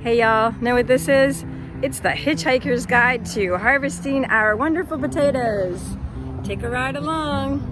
Hey y'all, know what this is? It's the Hitchhiker's Guide to Harvesting Our Wonderful Potatoes. Take a ride along.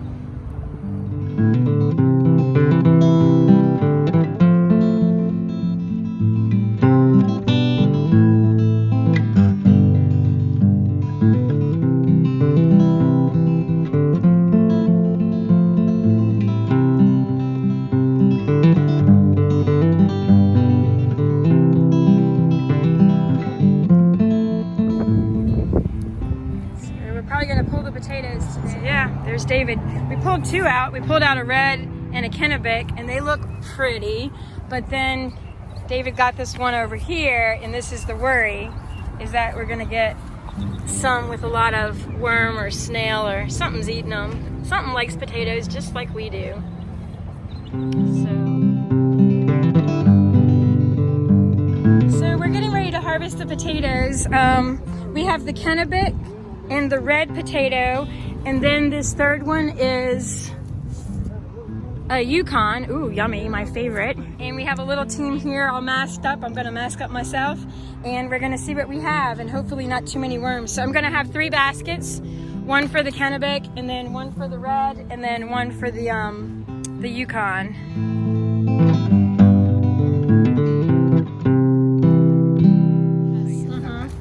Yeah, there's David. We pulled two out. We pulled out a red and a Kennebec, and they look pretty. But then David got this one over here, and this is the worry, is that we're gonna get some with a lot of worm or snail or something's eating them. Something likes potatoes just like we do. So we're getting ready to harvest the potatoes. We have the Kennebec and the red potato. And then this third one is a Yukon. Ooh, yummy, my favorite. And we have a little team here all masked up. I'm gonna mask up myself. And we're gonna see what we have, and hopefully not too many worms. So I'm gonna have 3 baskets. One for the Kennebec, and then one for the red, and then one for the Yukon.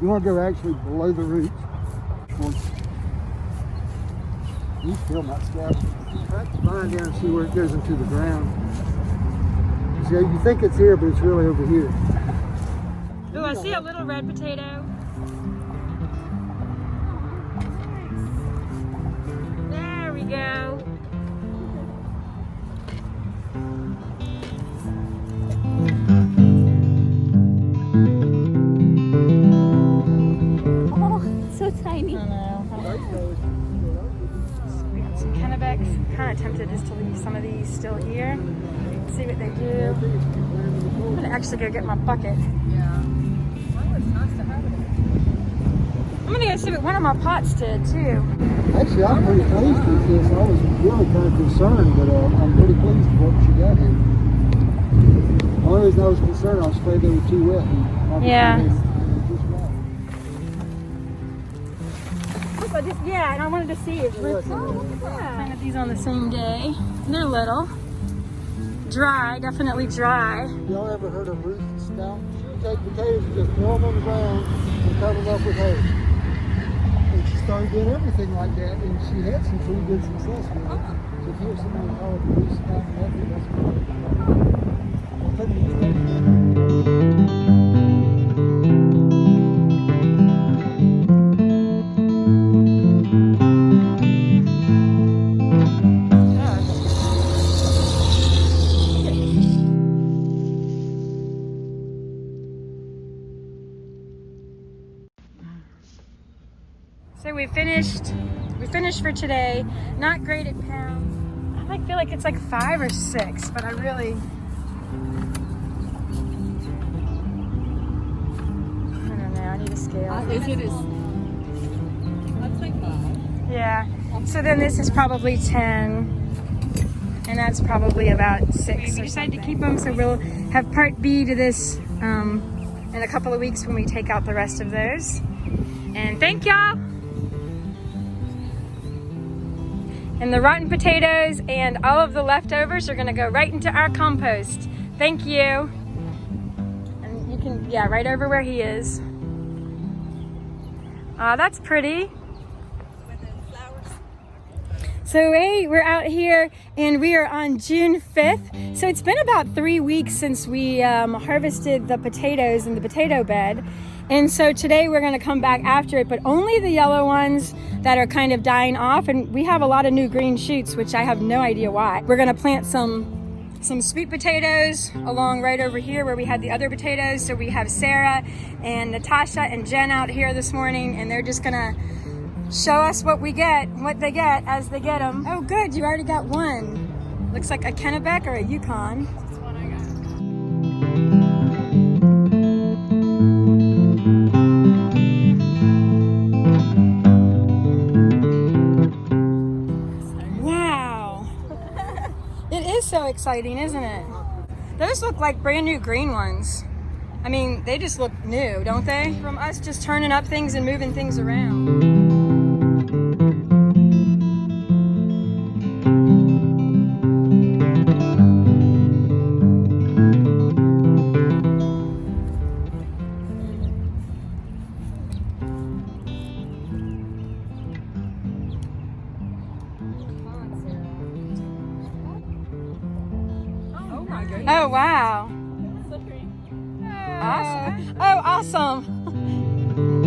You wanna go actually below the roots. You feel my scab. Try to find down and see where it goes into the ground. See, you think it's here, but it's really over here. Ooh, I see a little red potato. There we go. Oh, so tiny. I know. Some Kennebecs. Kind of tempted just to leave some of these still here. See what they do. I'm gonna actually go get my bucket. Yeah. Well, it's nice to have it. I'm gonna go see what one of my pots did too. Actually, I'm pretty pleased with this. I was really kind of concerned, but I'm pretty pleased with what she got here. The only reason I was concerned, I was afraid they were too wet. Yeah. Just Yeah, and I wanted to see if planted these on the same day. They're little. Dry, definitely dry. Y'all ever heard of RUTH STOUT? She would take potatoes and just throw them on the ground and cover them up with hay. And she started doing everything like that, and she had some pretty good success with it. So if you have somebody call it the RUTH STOUT method, that's what So we finished for today. Not great at pounds. I feel like it's like 5 or 6, but I really, I don't know, I need a scale. I'd say 5. Yeah, so then this is probably 10, and that's probably about 6. We decided to keep them, so we'll have part B to this in a couple of weeks when we take out the rest of those. And thank y'all. And the rotten potatoes and all of the leftovers are gonna go right into our compost. Thank you. And you can, yeah, right over where he is. That's pretty. So hey, we're out here and we are on June 5th. So it's been about 3 weeks since we harvested the potatoes in the potato bed. And so today we're gonna come back after it, but only the yellow ones that are kind of dying off. And we have a lot of new green shoots, which I have no idea why. We're gonna plant some sweet potatoes along right over here where we had the other potatoes. So we have Sarah and Natasha and Jen out here this morning, and they're just gonna show us what they get as they get them. Oh good, you already got one. Looks like a Kennebec or a Yukon. That's what I got. Wow. It is so exciting, isn't it? Those look like brand new green ones. I mean, they just look new, don't they? From us just turning up things and moving things around. Oh my goodness. Oh, wow. Slippery. Awesome. Oh, awesome.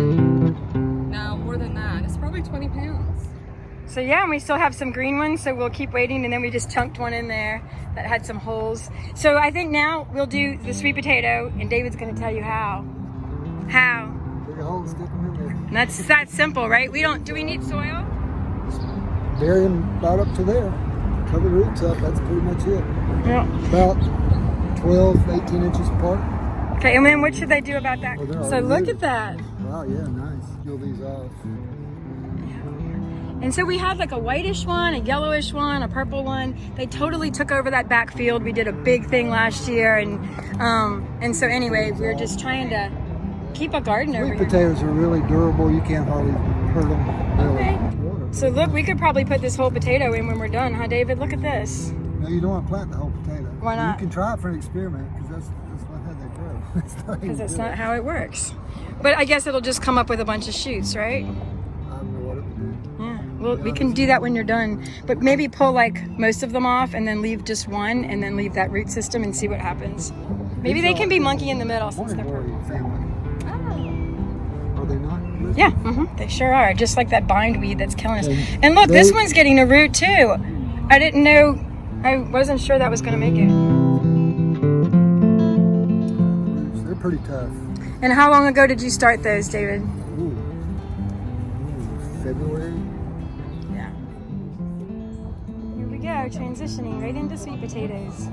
No, more than that. It's probably 20 pounds. So yeah, and we still have some green ones, so we'll keep waiting, and then we just chunked one in there that had some holes. So I think now we'll do the sweet potato, and David's gonna tell you how. How? Dig a hole and stick them in there. And that's that simple, right? Do we need soil? Bury them about up to there. Cover the roots up. That's pretty much it. Yeah. About 12, 18 inches apart. Okay, and then what should they do about that? Oh, they're So already look rooted. at that. Wow, yeah, nice. Peel these off. And so we had like a whitish one, a yellowish one, a purple one. They totally took over that backfield. We did a big thing last year, and so anyway, we're just trying to keep a garden over Sweet here. potatoes are really durable. You can't hardly hurt them. Really. Okay. Water. So look, we could probably put this whole potato in when we're done, huh, David? Look at this. No, you don't want to plant the whole potato. Why not? You can try it for an experiment because that's not how they grow. That's not how you Because that's do not it. how it works. But I guess it'll just come up with a bunch of shoots, right? I don't know what it would do. Yeah. Well, we can do that when you're done. But maybe pull like most of them off and then leave just one and then leave that root system and see what happens. Maybe they can be monkey in the middle since they're Morning purple. glory family. Are they not? Yeah, they sure are. Just like that bindweed that's killing us. And And look, this they- one's getting a root too. I didn't know. I wasn't sure that was going to make it. They're pretty tough. And how long ago did you start those, David? Ooh. February. Yeah. Here we go, transitioning right into sweet potatoes.